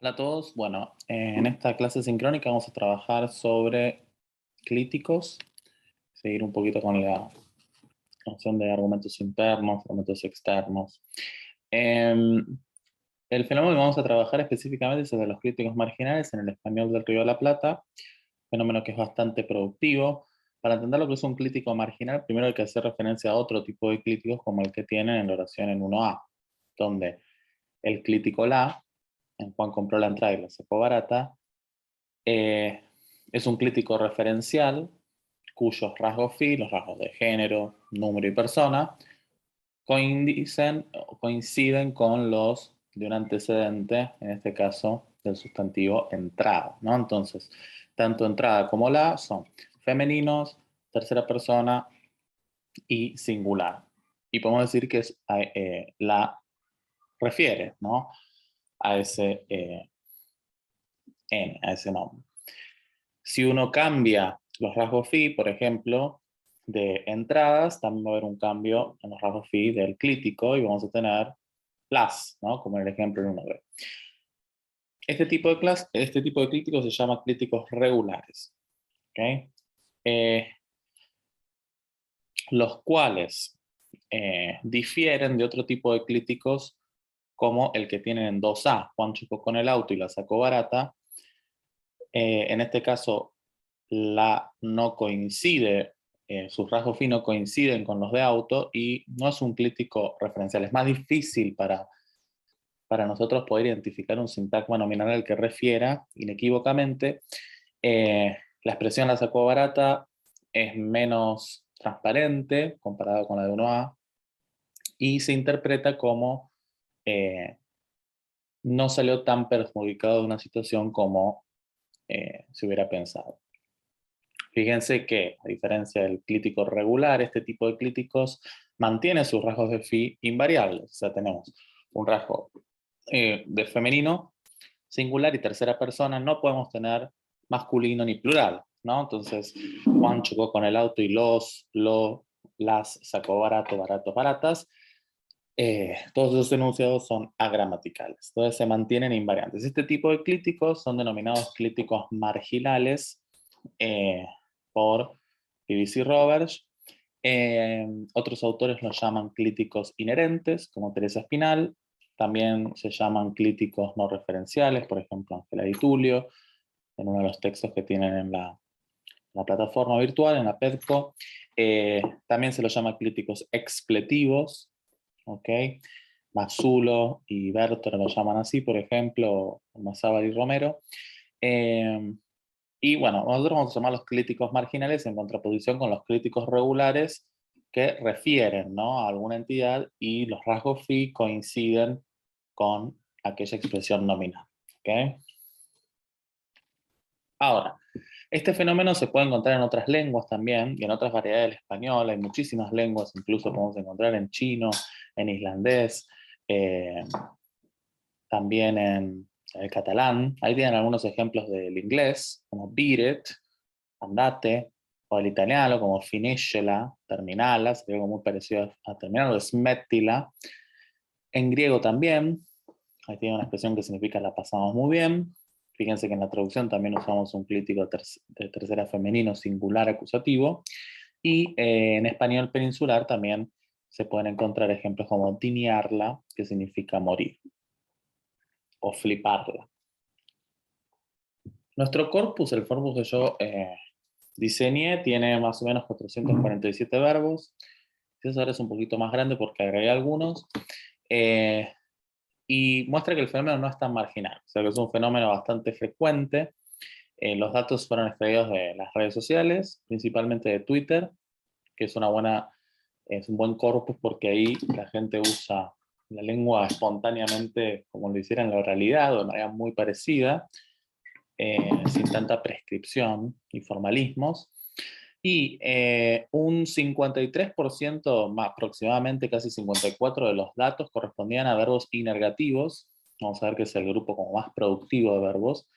Hola a todos. Bueno, en esta clase sincrónica vamos a trabajar sobre clíticos, seguir un poquito con la noción de argumentos internos, argumentos externos. Em, el fenómeno que vamos a trabajar específicamente es el de los clíticos marginales en el español del Río de la Plata, fenómeno que es bastante productivo. Para entender lo que es un clítico marginal, primero hay que hacer referencia a otro tipo de clíticos como el que tienen en la oración en 1A, donde el clítico la, en Juan compró la entrada y la sacó barata, Eh, es un clítico referencial cuyos rasgos phi, los rasgos de género, número y persona, coinciden con los de un antecedente, en este caso del sustantivo entrada, ¿no? Entonces, tanto entrada como la son femeninos, tercera persona y singular. Y podemos decir que la refiere, ¿no? A ese a ese nombre. Si uno cambia los rasgos phi, por ejemplo, de entradas, también va a haber un cambio en los rasgos phi del clítico y vamos a tener las, ¿no? Como en el ejemplo en 1B. Este tipo de clíticos se llama clíticos regulares, ¿okay? Eh, los cuales difieren de otro tipo de clíticos como el que tienen en 2A. Juan chocó con el auto y la sacó barata. En este caso, la no coincide, sus rasgos finos coinciden con los de auto y no es un clítico referencial. Es más difícil para nosotros poder identificar un sintagma nominal al que refiera inequívocamente. La expresión la sacó barata es menos transparente comparado con la de 1A y se interpreta como no salió tan perjudicado de una situación como se hubiera pensado. Fíjense que, a diferencia del clítico regular, este tipo de clíticos mantiene sus rasgos de phi invariables. O sea, tenemos un rasgo de femenino, singular y tercera persona. No podemos tener masculino ni plural, ¿no? Entonces, Juan chocó con el auto y las sacó barato, baratos, baratas. Todos esos enunciados son agramaticales. Entonces, se mantienen invariantes. Este tipo de clíticos son denominados clíticos marginales, eh, por BBC Roberts. Otros autores los llaman clíticos inherentes, como Teresa Espinal. También se llaman clíticos no referenciales, por ejemplo, Ángela Di Tulio, en uno de los textos que tienen en la plataforma virtual, en la PEDCO. También se los llama clíticos expletivos, ¿ok? Masulo y Bertor lo llaman así, por ejemplo, Mazábal y Romero. Eh, y bueno, nosotros vamos a llamar los clíticos marginales en contraposición con los clíticos regulares que refieren, ¿no?, a alguna entidad y los rasgos phi coinciden con aquella expresión nominal. ¿Okay? Ahora, este fenómeno se puede encontrar en otras lenguas también y en otras variedades del español. Hay muchísimas lenguas, incluso podemos encontrar en chino, en islandés, eh, también en el catalán. Ahí tienen algunos ejemplos del inglés, como beat it, andate, o el italiano como finiscela, terminala, sería algo muy parecido a terminal, o smettila. En griego también, ahí tiene una expresión que significa la pasamos muy bien. Fíjense que en la traducción también usamos un clítico de tercera femenino singular acusativo. Y en español peninsular también se pueden encontrar ejemplos como diniarla, que significa morir, o fliparla. Nuestro corpus, el corpus que yo diseñé, tiene más o menos 447 verbos. Eso ahora es un poquito más grande porque agregué algunos. Eh, y muestra que el fenómeno no es tan marginal, o sea que es un fenómeno bastante frecuente. Los datos fueron extraídos de las redes sociales, principalmente de Twitter, que es un buen corpus porque ahí la gente usa la lengua espontáneamente como lo hiciera en la oralidad o de manera muy parecida, sin tanta prescripción y formalismos. Y un 53%, más aproximadamente casi 54% de los datos correspondían a verbos inergativos. Vamos a ver que es el grupo como más productivo de verbos.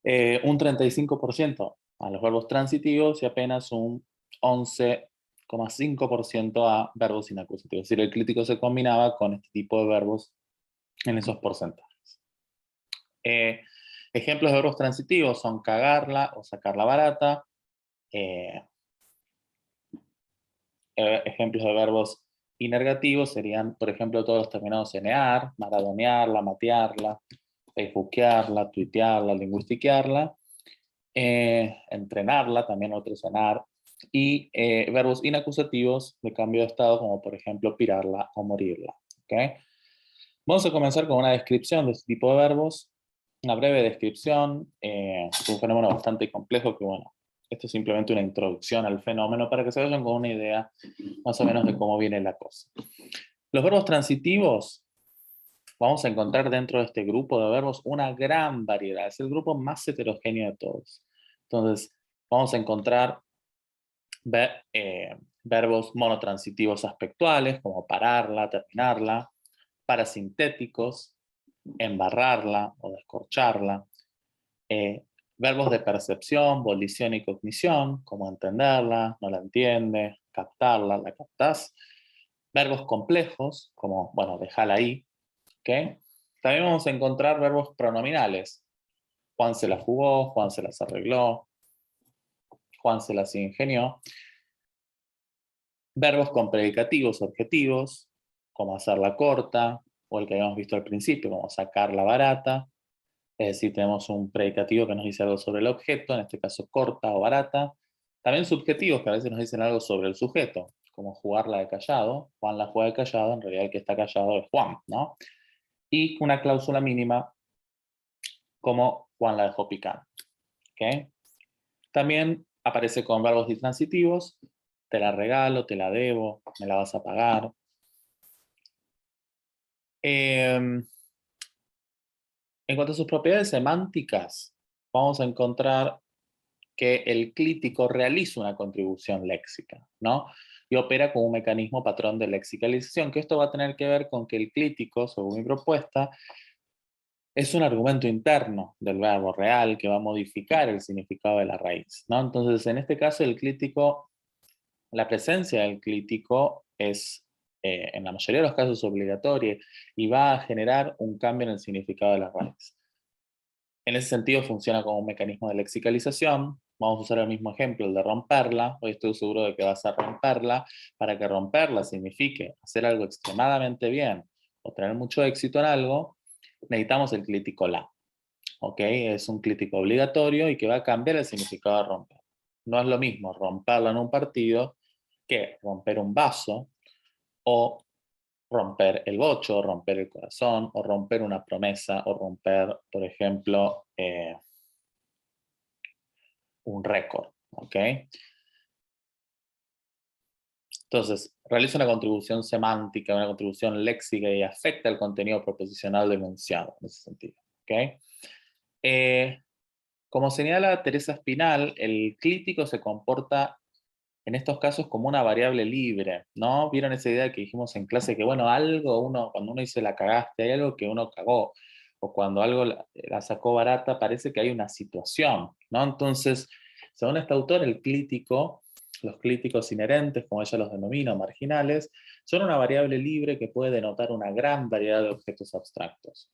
Un 35% a los verbos transitivos y apenas un 11,5% a verbos inacusativos. Es decir, el crítico se combinaba con este tipo de verbos en esos porcentajes. Ejemplos de verbos transitivos son cagarla o sacarla barata. Eh, Ejemplos de verbos inergativos serían, por ejemplo, todos los terminados en ear, maradonearla, matearla, facebookearla, tuitearla, lingüistiquearla, entrenarla, también otro cenar, y verbos inacusativos de cambio de estado, como por ejemplo pirarla o morirla. ¿Okay? Vamos a comenzar con una descripción de este tipo de verbos, una breve descripción, es un fenómeno bastante complejo que, bueno, esto es simplemente una introducción al fenómeno para que se vayan con una idea más o menos de cómo viene la cosa. Los verbos transitivos, vamos a encontrar dentro de este grupo de verbos una gran variedad, es el grupo más heterogéneo de todos. Entonces, vamos a encontrar verbos monotransitivos aspectuales, como pararla, terminarla, parasintéticos, embarrarla o descorcharla, verbos de percepción, volición y cognición, como entenderla, no la entiende, captarla, la captás, verbos complejos, como, bueno, déjala ahí, ¿ok? También vamos a encontrar verbos pronominales, Juan se la jugó, Juan se las arregló, Juan se las ingenió, verbos con predicativos objetivos, como hacerla corta, o el que habíamos visto al principio, como sacarla barata. Es decir, tenemos un predicativo que nos dice algo sobre el objeto, en este caso corta o barata. También subjetivos que a veces nos dicen algo sobre el sujeto, como jugarla de callado. Juan la juega de callado, en realidad el que está callado es Juan, ¿no? Y una cláusula mínima, como Juan la dejó picando. ¿Okay? También aparece con verbos intransitivos, te la regalo, te la debo, me la vas a pagar. En cuanto a sus propiedades semánticas, vamos a encontrar que el clítico realiza una contribución léxica, ¿no? Y opera como un mecanismo patrón de lexicalización, que esto va a tener que ver con que el clítico, según mi propuesta, es un argumento interno del verbo real que va a modificar el significado de la raíz, ¿no? Entonces, en este caso, el clítico, la presencia del clítico es, en la mayoría de los casos, obligatoria y va a generar un cambio en el significado de la raíz. En ese sentido funciona como un mecanismo de lexicalización. Vamos a usar el mismo ejemplo, el de romperla. Hoy estoy seguro de que vas a romperla. Para que romperla signifique hacer algo extremadamente bien o tener mucho éxito en algo, necesitamos el clítico la. ¿Ok? Es un clítico obligatorio y que va a cambiar el significado de romper. No es lo mismo romperla en un partido que romper un vaso o romper el bocho, o romper el corazón, o romper una promesa, o romper, por ejemplo, un récord, ¿ok? Entonces, realiza una contribución semántica, una contribución léxica y afecta el contenido proposicional del enunciado, en ese sentido, ¿ok? Como señala Teresa Espinal, el clítico se comporta en estos casos como una variable libre, ¿no? ¿Vieron esa idea que dijimos en clase que, bueno, algo cuando uno dice la cagaste, hay algo que uno cagó, o cuando algo la sacó barata, parece que hay una situación, ¿no? Entonces, según este autor, el clítico, los clíticos inherentes, como ella los denomina, marginales, son una variable libre que puede denotar una gran variedad de objetos abstractos,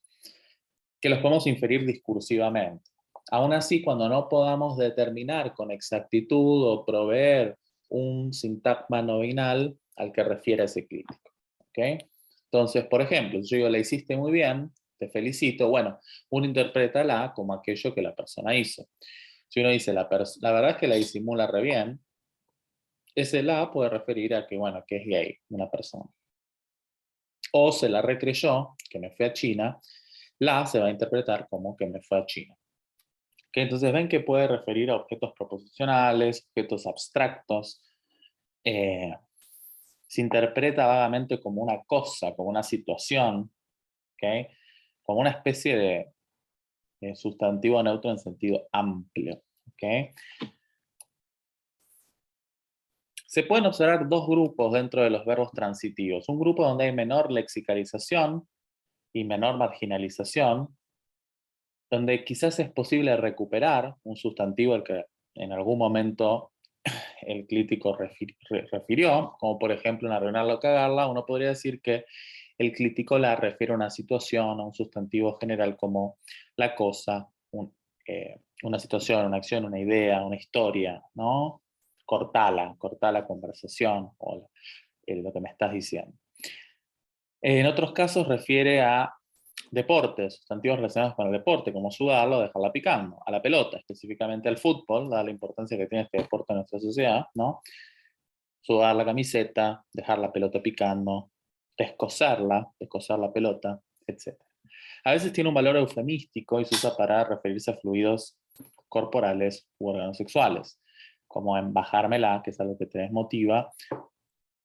que los podemos inferir discursivamente. Aún así, cuando no podamos determinar con exactitud o proveer un sintagma nominal al que refiere ese clítico. ¿Okay? Entonces, por ejemplo, si yo digo, la hiciste muy bien, te felicito, bueno, uno interpreta la como aquello que la persona hizo. Si uno dice, la verdad es que la disimula re bien, ese la puede referir a que, bueno, que es gay una persona. O se la recreyó, que me fue a China, la se va a interpretar como que me fue a China. Que entonces ven que puede referir a objetos proposicionales, objetos abstractos. Se interpreta vagamente como una cosa, como una situación, ¿okay? Como una especie de sustantivo neutro en sentido amplio. ¿Okay? Se pueden observar dos grupos dentro de los verbos transitivos. Un grupo donde hay menor lexicalización y menor marginalización, donde quizás es posible recuperar un sustantivo al que en algún momento el clítico refirió, como por ejemplo en arruinarla o cagarla, uno podría decir que el clítico la refiere a una situación, a un sustantivo general como la cosa, una situación, una acción, una idea, una historia, ¿no? Corta la conversación o lo que me estás diciendo. En otros casos refiere a deportes, sustantivos relacionados con el deporte, como sudarlo o dejarla picando, a la pelota, específicamente al fútbol, dada la importancia que tiene este deporte en nuestra sociedad, ¿no? Sudar la camiseta, dejar la pelota picando, descoser la pelota, etc. A veces tiene un valor eufemístico y se usa para referirse a fluidos corporales u órganos sexuales, como en bajármela, que es algo que te desmotiva.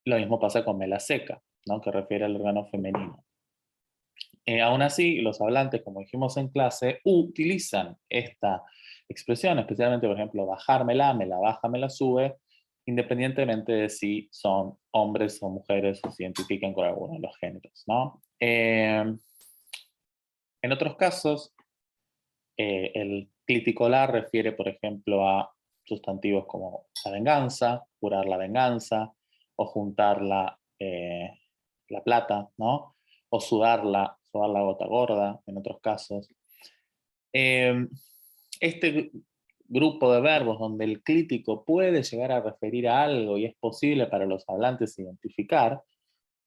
Lo mismo pasa con mela seca, ¿no? Que refiere al órgano femenino. Aún así, los hablantes, como dijimos en clase, utilizan esta expresión, especialmente, por ejemplo, bajármela, me la baja, me la sube, independientemente de si son hombres o mujeres o se identifican con alguno de los géneros, ¿no? En otros casos, el cliticolar refiere, por ejemplo, a sustantivos como la venganza, curar la venganza, o juntar la plata, ¿no? O sudar la gota gorda, en otros casos. Este grupo de verbos donde el clítico puede llegar a referir a algo y es posible para los hablantes identificar,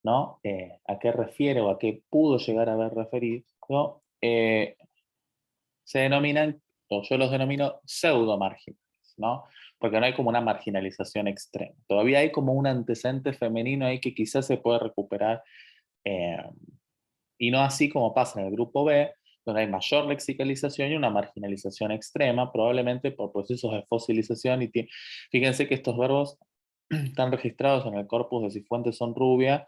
¿no? A qué refiere o a qué pudo llegar a haber referido, ¿no? Se denominan, o yo los denomino pseudo-marginales, ¿no? Porque no hay como una marginalización extrema. Todavía hay como un antecedente femenino ahí que quizás se puede recuperar, y no así como pasa en el grupo B, donde hay mayor lexicalización y una marginalización extrema, probablemente por procesos de fosilización. Fíjense que estos verbos están registrados en el corpus de Cifuentes son rubia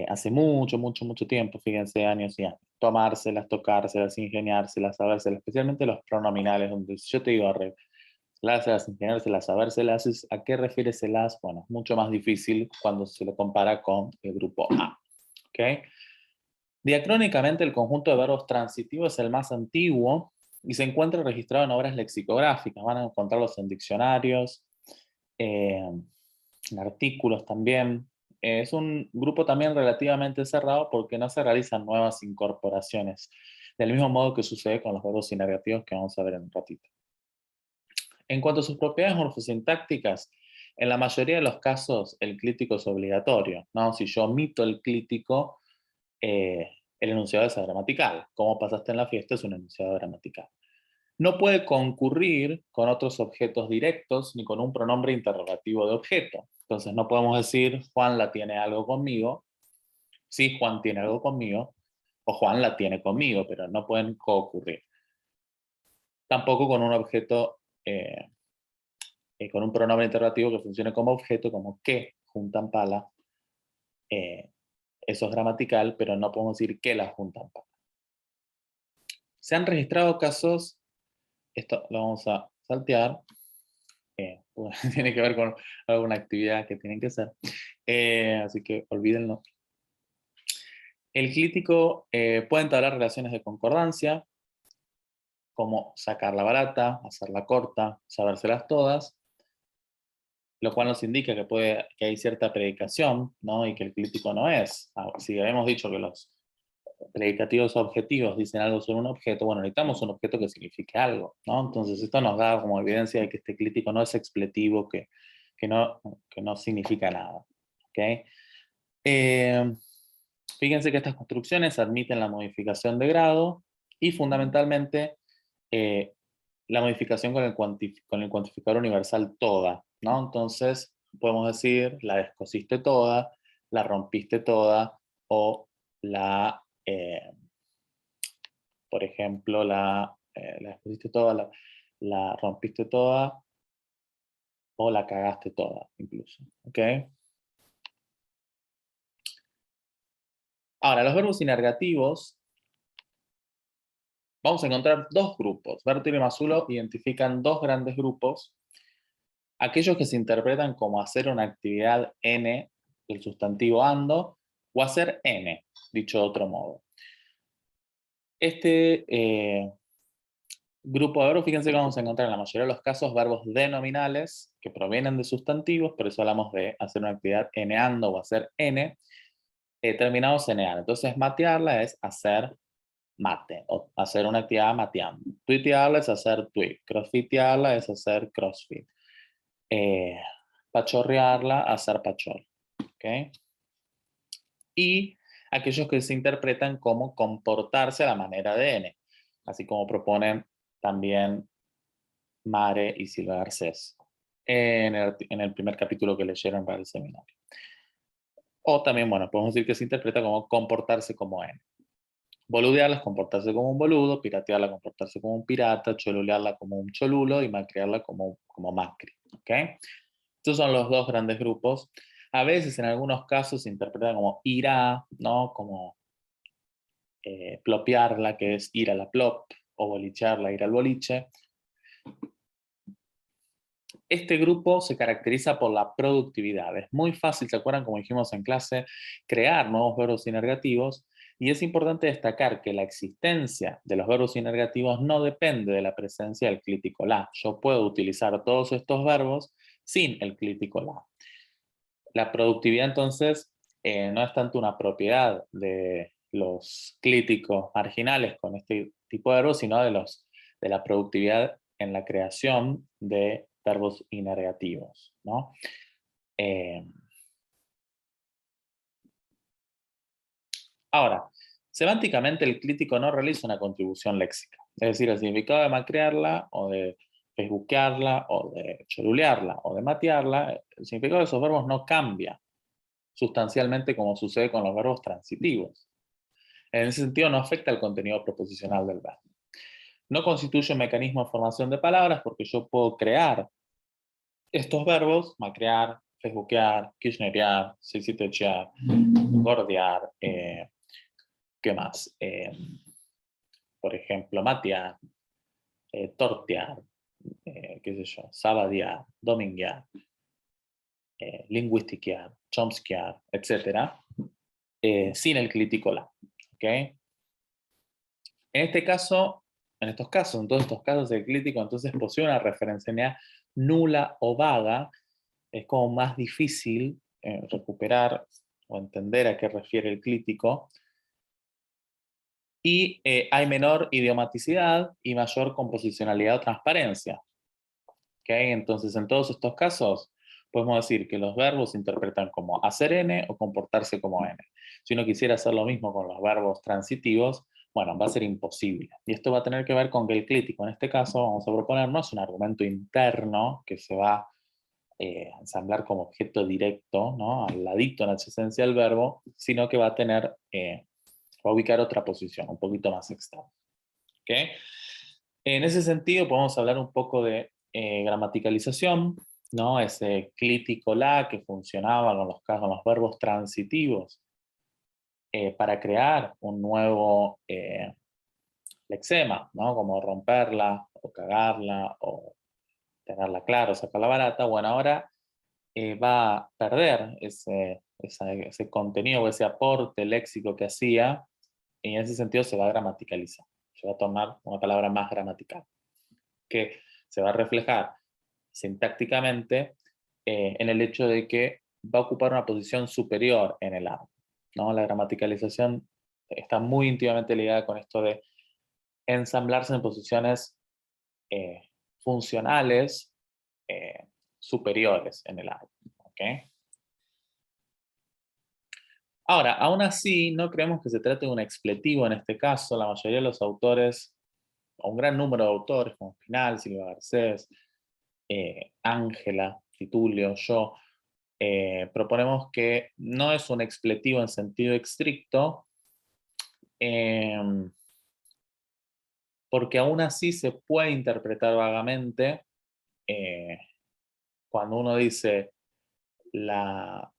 hace mucho, mucho, mucho tiempo, fíjense, años y años. Tomárselas, tocárselas, ingeniárselas, sabérselas, especialmente los pronominales, donde yo te digo arreglárselas, ingeniárselas, sabérselas, ¿a qué refiere las? Bueno, es mucho más difícil cuando se lo compara con el grupo A. ¿Okay? Diacrónicamente, el conjunto de verbos transitivos es el más antiguo y se encuentra registrado en obras lexicográficas. Van a encontrarlos en diccionarios, en artículos también. Es un grupo también relativamente cerrado porque no se realizan nuevas incorporaciones, del mismo modo que sucede con los verbos sinergativos que vamos a ver en un ratito. En cuanto a sus propiedades morfosintácticas, en la mayoría de los casos el clítico es obligatorio, ¿no? Si yo omito el clítico, el enunciado es gramatical. Como pasaste en la fiesta es un enunciado gramatical. No puede concurrir con otros objetos directos ni con un pronombre interrogativo de objeto. Entonces no podemos decir Juan la tiene algo conmigo. Sí, Juan tiene algo conmigo. O Juan la tiene conmigo, pero no pueden concurrir. Tampoco con un objeto, con un pronombre interrogativo que funcione como objeto, como que juntan pala. Eso es gramatical, pero no podemos decir que la juntan pala. Se han registrado casos, esto lo vamos a saltear, tiene que ver con alguna actividad que tienen que hacer, así que olvídenlo. El clítico puede entablar relaciones de concordancia, como sacar la barata, hacerla corta, sabérselas todas, lo cual nos indica que hay cierta predicación, ¿no? Y que el clítico no es. Si habíamos dicho que los predicativos objetivos dicen algo sobre un objeto, bueno, necesitamos un objeto que signifique algo, ¿no? Entonces esto nos da como evidencia de que este clítico no es expletivo, que no significa nada, ¿ok? Fíjense que estas construcciones admiten la modificación de grado y fundamentalmente la modificación con el cuantificador universal toda, ¿no? Entonces podemos decir la descosiste toda, la rompiste toda, o por ejemplo, la descosiste toda, la rompiste toda, o la cagaste toda, incluso, ¿ok? Ahora, los verbos inergativos, vamos a encontrar dos grupos. Bertil y Masulo identifican dos grandes grupos. Aquellos que se interpretan como hacer una actividad N, el sustantivo ando, o hacer N, dicho de otro modo. Este grupo de verbos, fíjense que vamos a encontrar en la mayoría de los casos verbos denominales que provienen de sustantivos, por eso hablamos de hacer una actividad N ando o hacer N, terminados en EAR. Entonces, matearla es hacer mate, o hacer una actividad mateando. Tuitearla es hacer tweet. Crossfitearla es hacer crossfit. Eh, Pachorrearla, hacer pachorra. ¿Ok? Y aquellos que se interpretan como comportarse a la manera de N, así como proponen también Mare y Silva Garcés en el primer capítulo que leyeron para el seminario. O también, bueno, podemos decir que se interpreta como comportarse como N. Boludearla es comportarse como un boludo, piratearla comportarse como un pirata, cholulearla como un cholulo y macrearla como macri. ¿Ok? Estos son los dos grandes grupos. A veces, en algunos casos, se interpreta como irá, ¿no? Como plopearla, que es ir a la plop, o bolichearla, ir al boliche. Este grupo se caracteriza por la productividad. Es muy fácil, ¿se acuerdan? Como dijimos en clase, crear nuevos verbos sinergativos. Y es importante destacar que la existencia de los verbos sinergativos no depende de la presencia del clítico la. Yo puedo utilizar todos estos verbos sin el clítico la. La productividad, entonces, no es tanto una propiedad de los clíticos marginales con este tipo de verbos, sino de la productividad en la creación de verbos inergativos, ¿no? Eh, Ahora, semánticamente el clítico no realiza una contribución léxica. Es decir, el significado de macrearla o de facebookearla o de cholulearla o de matearla, el significado de esos verbos no cambia sustancialmente como sucede con los verbos transitivos. En ese sentido, no afecta el contenido proposicional del verbo. No constituye un mecanismo de formación de palabras porque yo puedo crear estos verbos, macrear, facebookear, kirchnerear, sisitechear, gordear, ¿qué más? Por ejemplo, matear, tortear, qué sé yo, sabadear, dominguear, lingüistiquear, chomskyar, etc., sin el crítico la. ¿Ok? En este caso, en estos casos, en todos estos casos, el crítico entonces posee una referencialidad nula o vaga. Es como más difícil recuperar o entender a qué refiere el crítico. Y hay menor idiomaticidad y mayor composicionalidad o transparencia. ¿Okay? Entonces, en todos estos casos, podemos decir que los verbos se interpretan como hacer N o comportarse como N. Si uno quisiera hacer lo mismo con los verbos transitivos, bueno, va a ser imposible. Y esto va a tener que ver con que el crítico, en este caso, vamos a proponernos un argumento interno que se va a ensamblar como objeto directo, ¿no? Al ladito en la adyacencia del verbo, sino que va a tener, va a ubicar otra posición, un poquito más externa. ¿Okay? En ese sentido, podemos hablar un poco de gramaticalización, ¿no? Ese clítico la que funcionaba con los verbos transitivos para crear un nuevo lexema, ¿no? Como romperla o cagarla o tenerla clara o sacarla barata. Bueno, ahora va a perder ese contenido o ese aporte léxico que hacía y en ese sentido se va a gramaticalizar. Se va a tomar una palabra más gramatical que se va a reflejar sintácticamente en el hecho de que va a ocupar una posición superior en el árbol, ¿no? La gramaticalización está muy íntimamente ligada con esto de ensamblarse en posiciones eh, funcionales eh, superiores en el árbol. ¿Okay? Ahora, aún así, no creemos que se trate de un expletivo en este caso. La mayoría de los autores, o un gran número de autores, como Spinal, Silva Garcés, Ángela, Titulio, yo, proponemos que no es un expletivo en sentido estricto, eh, porque aún así se puede interpretar vagamente eh, cuando uno dice la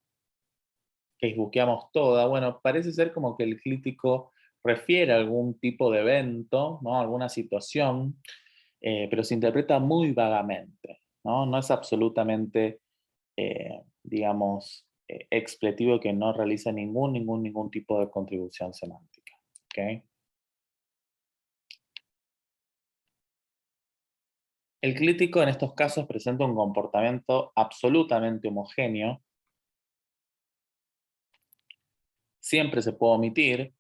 facebookeamos toda. Bueno, parece ser como que el crítico refiere a algún tipo de evento, ¿no? Alguna situación, pero se interpreta muy vagamente, ¿no? No es absolutamente, digamos, expletivo que no realiza ningún tipo de contribución semántica. ¿Okay? El crítico en estos casos presenta un comportamiento absolutamente homogéneo, siempre se puede omitir,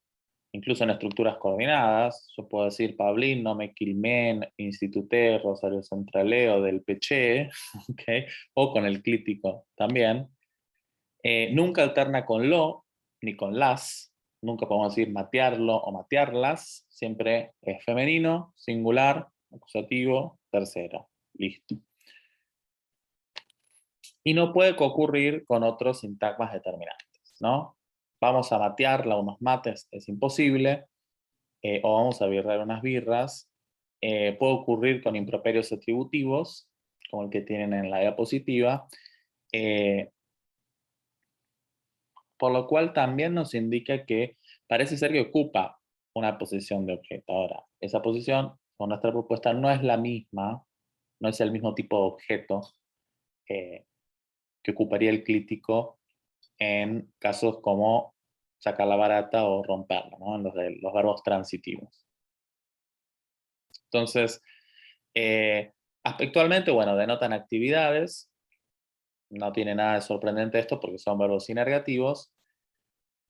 incluso en estructuras coordinadas. Yo puedo decir Pablín, no me quilmen, instituté, Rosario Centraleo del Peché, ¿okay? O con el clítico también. Nunca alterna con lo, ni con las. Nunca podemos decir matearlo o matearlas. Siempre es femenino, singular, acusativo, tercera. Listo. Y no puede concurrir con otros sintagmas determinantes, ¿no? Vamos a matearla, unos mates, es imposible. O vamos a birrar unas birras. Puede ocurrir con improperios atributivos, como el que tienen en la diapositiva. Por lo cual también nos indica que parece ser que ocupa una posición de objeto. Ahora, esa posición con nuestra propuesta no es la misma, no es el mismo tipo de objeto que ocuparía el clítico en casos como sacar la barata o romperla, ¿no? En los verbos transitivos. Entonces, aspectualmente, bueno, denotan actividades, no tiene nada de sorprendente esto porque son verbos inergativos.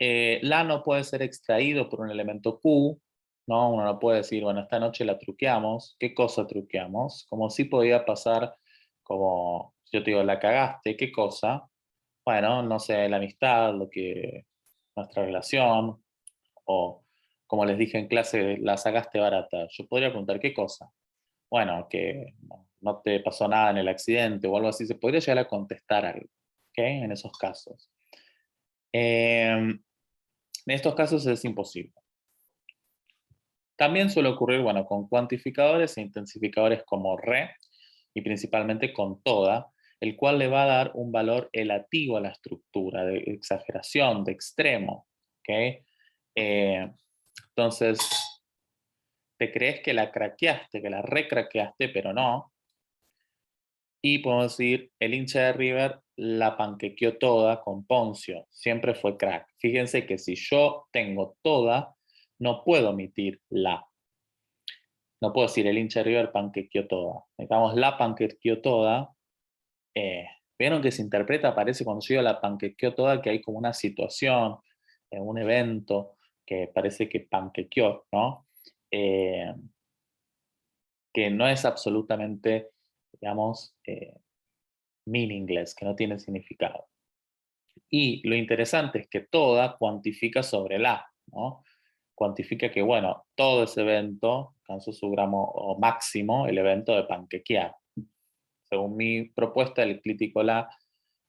La no puede ser extraído por un elemento Q, ¿no? Uno no puede decir, bueno, esta noche la truqueamos. ¿Qué cosa truqueamos? Como si podía pasar, como yo te digo, la cagaste, ¿qué cosa? Bueno, no sé, la amistad, nuestra relación, o como les dije en clase, la sacaste barata. Yo podría preguntar, ¿qué cosa? Bueno, que no te pasó nada en el accidente o algo así. Se podría llegar a contestar algo, ¿ok? En esos casos. En estos casos es imposible. También suele ocurrir, bueno, con cuantificadores e intensificadores como re y principalmente con toda, el cual le va a dar un valor elativo a la estructura, de exageración, de extremo. ¿Okay? Entonces, te crees que la craqueaste, que la recraqueaste, pero no. Y podemos decir, el hincha de River la panquequeó toda con Poncio, siempre fue crack. Fíjense que si yo tengo toda, no puedo omitir la. No puedo decir el hincha de River panquequeó toda. Necesitamos la panquequeó toda. Vieron que se interpreta, parece cuando yo digo la panquequeó toda, que hay como una situación, un evento, que parece que panquequeó, ¿no? Que no es absolutamente, digamos, meaningless, que no tiene significado. Y lo interesante es que toda cuantifica sobre la, ¿no? Cuantifica que, bueno, todo ese evento alcanzó su gramo máximo, el evento de panquequear. Según mi propuesta, el clítico la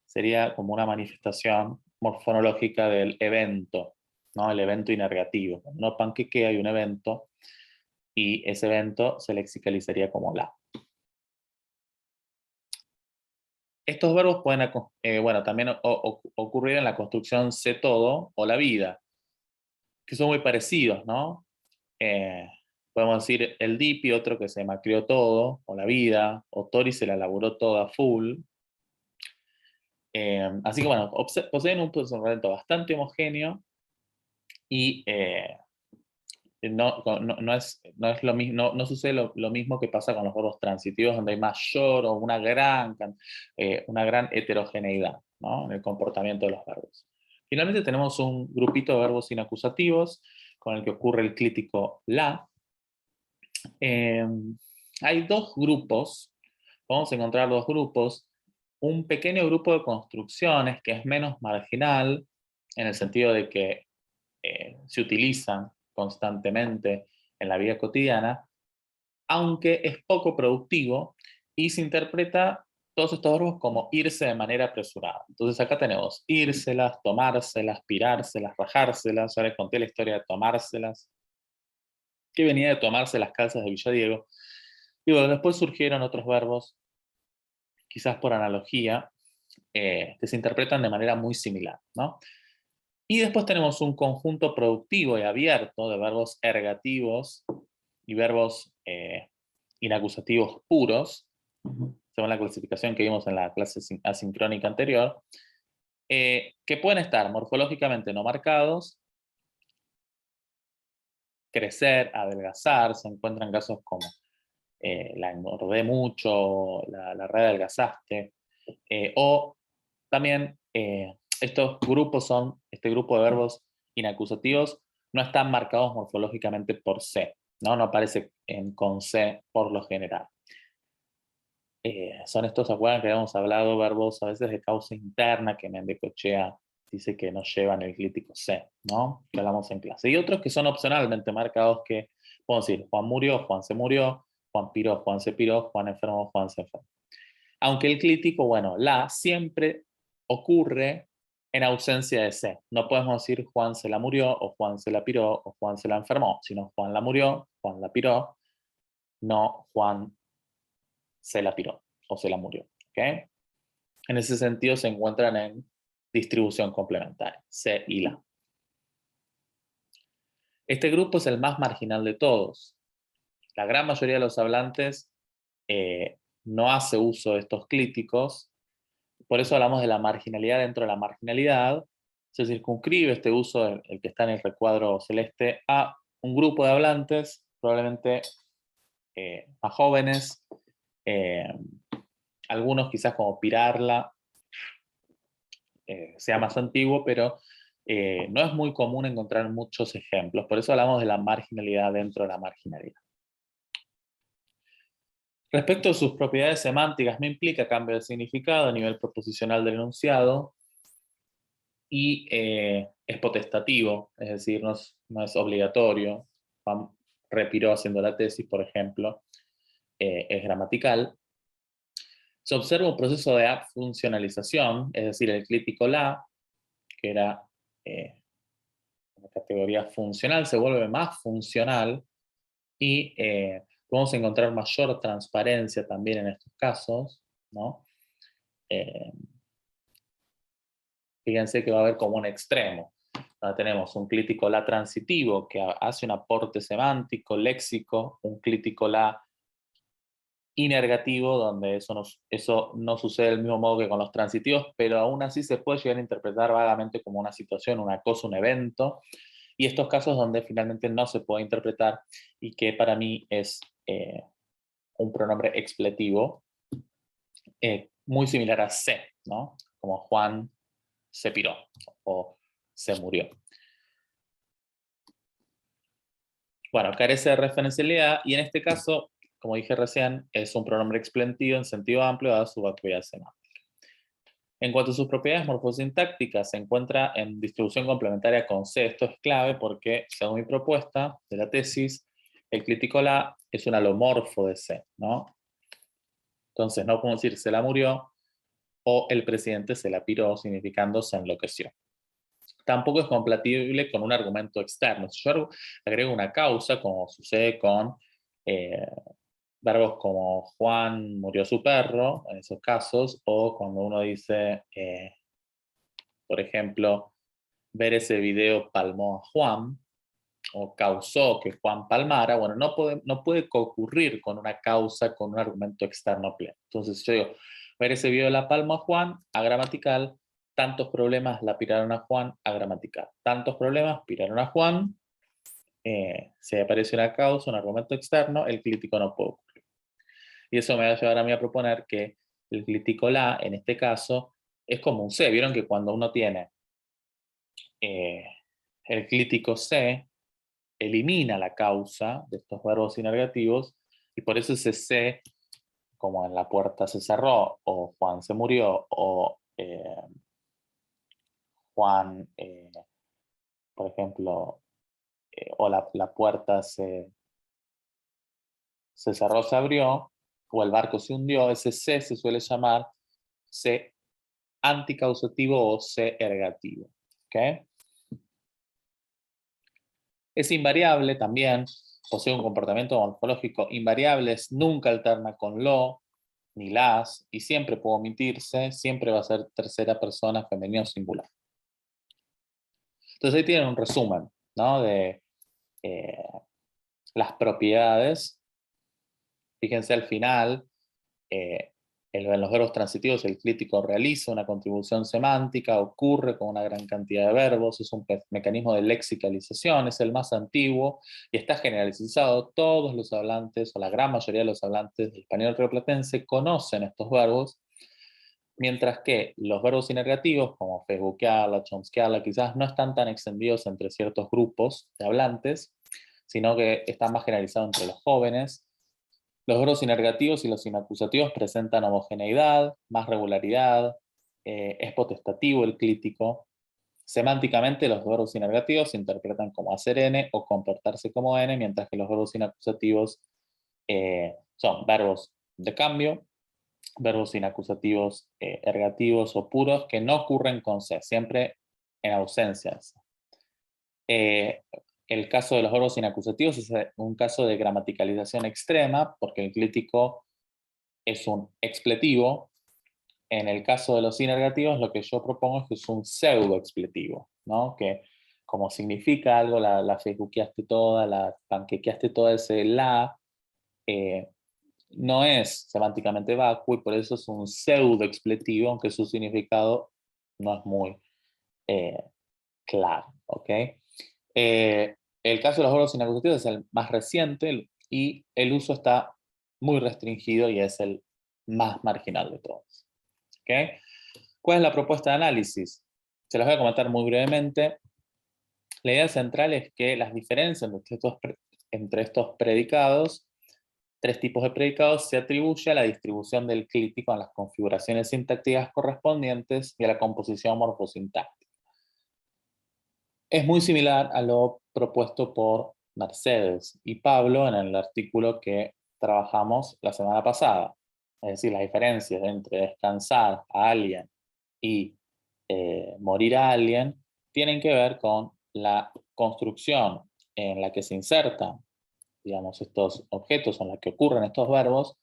sería como una manifestación morfológica del evento, ¿no? El evento inergativo. No panquequea, hay un evento, y ese evento se lexicalizaría como la. Estos verbos pueden bueno, también ocurrir en la construcción sé todo o la vida, que son muy parecidos, ¿no? Eh, Podemos decir el Dipi, otro que se macrió todo, o la vida, o Tori se la laburó toda full. Así que bueno, poseen un funcionamiento bastante homogéneo y no es lo mismo, no sucede lo mismo que pasa con los verbos transitivos, donde hay mayor o una gran heterogeneidad, ¿no? En el comportamiento de los verbos. Finalmente tenemos un grupito de verbos inacusativos con el que ocurre el clítico la. Hay dos grupos, vamos a encontrar dos grupos, un pequeño grupo de construcciones que es menos marginal, en el sentido de que se utilizan constantemente en la vida cotidiana, aunque es poco productivo y se interpreta todos estos verbos como irse de manera apresurada. Entonces acá tenemos írselas, tomárselas, pirárselas, rajárselas. Ya les conté la historia de tomárselas, que venía de tomarse las calzas de Villadiego. Y bueno, después surgieron otros verbos, quizás por analogía, que se interpretan de manera muy similar, ¿no? Y después tenemos un conjunto productivo y abierto de verbos ergativos y verbos inacusativos puros, según la clasificación que vimos en la clase asincrónica anterior, que pueden estar morfológicamente no marcados, crecer, adelgazar. Se encuentran casos como la engordé mucho, la readelgazaste, o también estos grupos son, este grupo de verbos inacusativos no están marcados morfológicamente por C, ¿no? No aparece con C por lo general. Son estos, ¿se acuerdan que habíamos hablado verbos a veces de causa interna, que Mendecochea dice que no llevan el clítico C, ¿no? Que hablamos en clase. Y otros que son opcionalmente marcados que, podemos decir, Juan murió, Juan se murió, Juan piró, Juan se piró, Juan enfermó, Juan se enfermó. Aunque el clítico, bueno, la siempre ocurre en ausencia de C. No podemos decir Juan se la murió, o Juan se la piró, o Juan se la enfermó, sino Juan la murió, Juan la piró, no Juan se la piró o se la murió. ¿Okay? En ese sentido se encuentran en distribución complementaria, C y la. Este grupo es el más marginal de todos. La gran mayoría de los hablantes no hace uso de estos clíticos. Por eso hablamos de la marginalidad dentro de la marginalidad. Se circunscribe este uso, el que está en el recuadro celeste, a un grupo de hablantes, probablemente más jóvenes, algunos quizás como Pirarla, sea más antiguo, pero no es muy común encontrar muchos ejemplos. Por eso hablamos de la marginalidad dentro de la marginalidad. Respecto a sus propiedades semánticas, no implica cambio de significado a nivel proposicional del enunciado y es potestativo, es decir, no es obligatorio. Juan repiró haciendo la tesis, por ejemplo, es gramatical. Se observa un proceso de funcionalización, es decir, el clítico la, que era una categoría funcional, se vuelve más funcional y podemos encontrar mayor transparencia también en estos casos, ¿no? Fíjense que va a haber como un extremo. Ahora tenemos un clítico la transitivo que hace un aporte semántico, léxico, un clítico la inergativo, donde eso no sucede del mismo modo que con los transitivos, pero aún así se puede llegar a interpretar vagamente como una situación, una cosa, un evento, y estos casos donde finalmente no se puede interpretar y que para mí es un pronombre expletivo, muy similar a se, ¿no? Como Juan se piró o se murió. Bueno, carece de referencialidad y en este caso, como dije recién, es un pronombre expletivo en sentido amplio dada su vacuidad semántica. En cuanto a sus propiedades morfosintácticas, se encuentra en distribución complementaria con C. Esto es clave porque, según mi propuesta de la tesis, el clítico la es un alomorfo de C, ¿no? Entonces, no podemos decir se la murió o el presidente se la piró, significando se enloqueció. Tampoco es compatible con un argumento externo. Si yo agrego una causa, como sucede con verbos como Juan murió su perro, en esos casos, o cuando uno dice, por ejemplo, ver ese video palmó a Juan, o causó que Juan palmara, bueno, no puede ocurrir con una causa, con un argumento externo pleno. Entonces yo digo, ver ese video la palma a Juan, agramatical, tantos problemas la piraron a Juan, agramatical. Tantos problemas piraron a Juan, si aparece una causa, un argumento externo, el clítico no puede ocurrir. Y eso me va a llevar a mí a proponer que el clítico la, en este caso, es como un C. Vieron que cuando uno tiene el clítico C, elimina la causa de estos verbos inergativos y por eso ese C, como en la puerta se cerró, o Juan se murió, o Juan, por ejemplo, o la puerta se cerró, se abrió, o el barco se hundió, ese C se suele llamar C anticausativo o C ergativo. ¿Okay? Es invariable también, posee un comportamiento morfológico invariable, nunca alterna con lo, ni las, y siempre puede omitirse, siempre va a ser tercera persona femenino singular. Entonces ahí tienen un resumen, ¿no? De las propiedades. Fíjense al final, en los verbos transitivos el clítico realiza una contribución semántica, ocurre con una gran cantidad de verbos, es un mecanismo de lexicalización, es el más antiguo y está generalizado. Todos los hablantes, o la gran mayoría de los hablantes del español rioplatense, conocen estos verbos. Mientras que los verbos inergativos, como facebookearla, chomskearla, quizás no están tan extendidos entre ciertos grupos de hablantes, sino que están más generalizados entre los jóvenes. Los verbos inergativos y los inacusativos presentan homogeneidad, más regularidad, es potestativo el clítico. Semánticamente, los verbos inergativos se interpretan como hacer N o comportarse como N, mientras que los verbos inacusativos son verbos de cambio, verbos inacusativos ergativos o puros que no ocurren con C, siempre en ausencia de C. El caso de los verbos inacusativos es un caso de gramaticalización extrema, porque el clítico es un expletivo. En el caso de los inergativos, lo que yo propongo es que es un pseudo-expletivo, ¿no? Que como significa algo, la facebookeaste toda, la panquequeaste toda ese la, no es semánticamente vacuo y por eso es un pseudo-expletivo, aunque su significado no es muy eh, claro, ¿ok? El caso de los verbos inacusativos es el más reciente y el uso está muy restringido y es el más marginal de todos. ¿Okay? ¿Cuál es la propuesta de análisis? Se las voy a comentar muy brevemente. La idea central es que las diferencias entre estos predicados, tres tipos de predicados, se atribuye a la distribución del clítico en las configuraciones sintácticas correspondientes y a la composición morfosintáctica. Es muy similar a lo propuesto por Mercedes y Pablo en el artículo que trabajamos la semana pasada. Es decir, las diferencias entre descansar a alguien y morir a alguien tienen que ver con la construcción en la que se insertan, digamos, estos objetos, en la que ocurren estos verbos,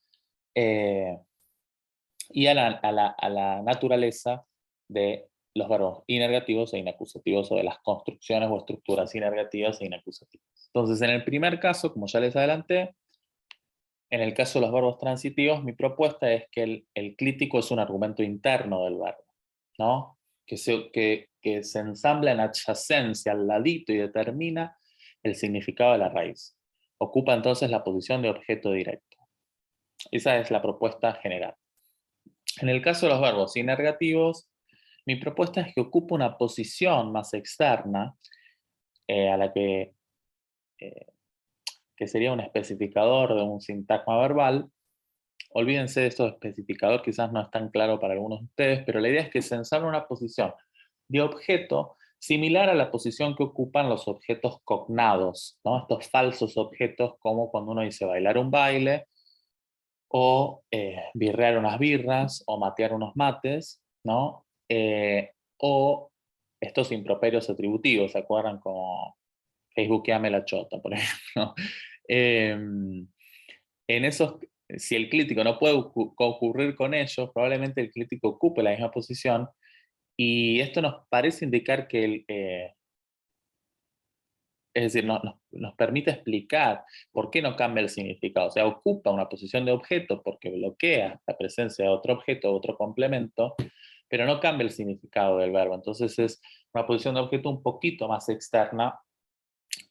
eh, y a la naturaleza de los verbos inergativos e inacusativos, o de las construcciones o estructuras inergativas e inacusativas. Entonces, en el primer caso, como ya les adelanté, en el caso de los verbos transitivos, mi propuesta es que el clítico es un argumento interno del verbo, ¿no? Que se ensambla en adyacencia, al ladito, y determina el significado de la raíz. Ocupa entonces la posición de objeto directo. Esa es la propuesta general. En el caso de los verbos inergativos, mi propuesta es que ocupe una posición más externa, a la que sería un especificador de un sintagma verbal. Olvídense de esto de especificador, quizás no es tan claro para algunos de ustedes, pero la idea es que se ensambla una posición de objeto similar a la posición que ocupan los objetos cognados, ¿no? Estos falsos objetos, como cuando uno dice bailar un baile, o birrear unas birras, o matear unos mates, ¿no? O estos improperios atributivos, ¿se acuerdan? Como facebookeame la chota, por ejemplo. En esos, si el clítico no puede concurrir con ellos, probablemente el clítico ocupe la misma posición, y esto nos parece indicar que es decir, nos permite explicar por qué no cambia el significado. O sea, ocupa una posición de objeto porque bloquea la presencia de otro objeto, otro complemento, pero no cambia el significado del verbo. Entonces es una posición de objeto un poquito más externa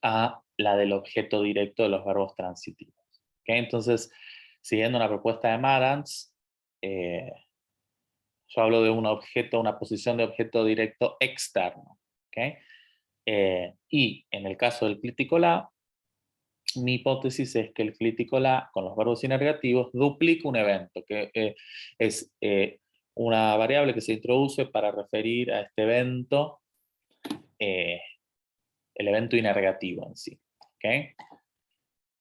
a la del objeto directo de los verbos transitivos. ¿Okay? Entonces, siguiendo una propuesta de Marantz, yo hablo de un objeto, una posición de objeto directo externo. ¿Okay? Y en el caso del clítico la, mi hipótesis es que el clítico la, con los verbos inergativos, duplica un evento, que es una variable que se introduce para referir a este evento, el evento inergativo en sí. ¿Okay?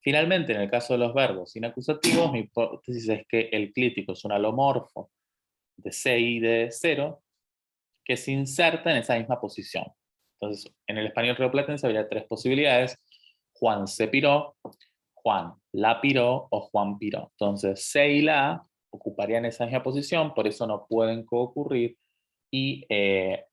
Finalmente, en el caso de los verbos inacusativos, mi hipótesis es que el clítico es un alomorfo de C y de 0 que se inserta en esa misma posición. Entonces, en el español rioplatense habría tres posibilidades: Juan se piró, Juan la piró o Juan piró. Entonces, se y la ocuparían esa misma posición, por eso no pueden coocurrir, y en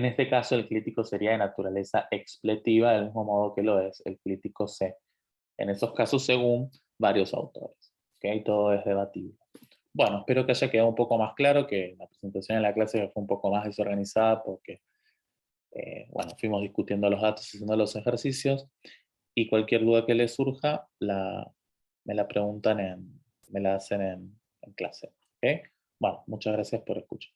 este caso el clítico sería de naturaleza expletiva, del mismo modo que lo es el clítico C. En esos casos, según varios autores. ¿Okay? Todo es debatible. Bueno, espero que haya quedado un poco más claro, que la presentación en la clase fue un poco más desorganizada porque, bueno, fuimos discutiendo los datos, haciendo los ejercicios, y cualquier duda que les surja, me la preguntan, me la hacen en clase. ¿Okay? Bueno, muchas gracias por escuchar.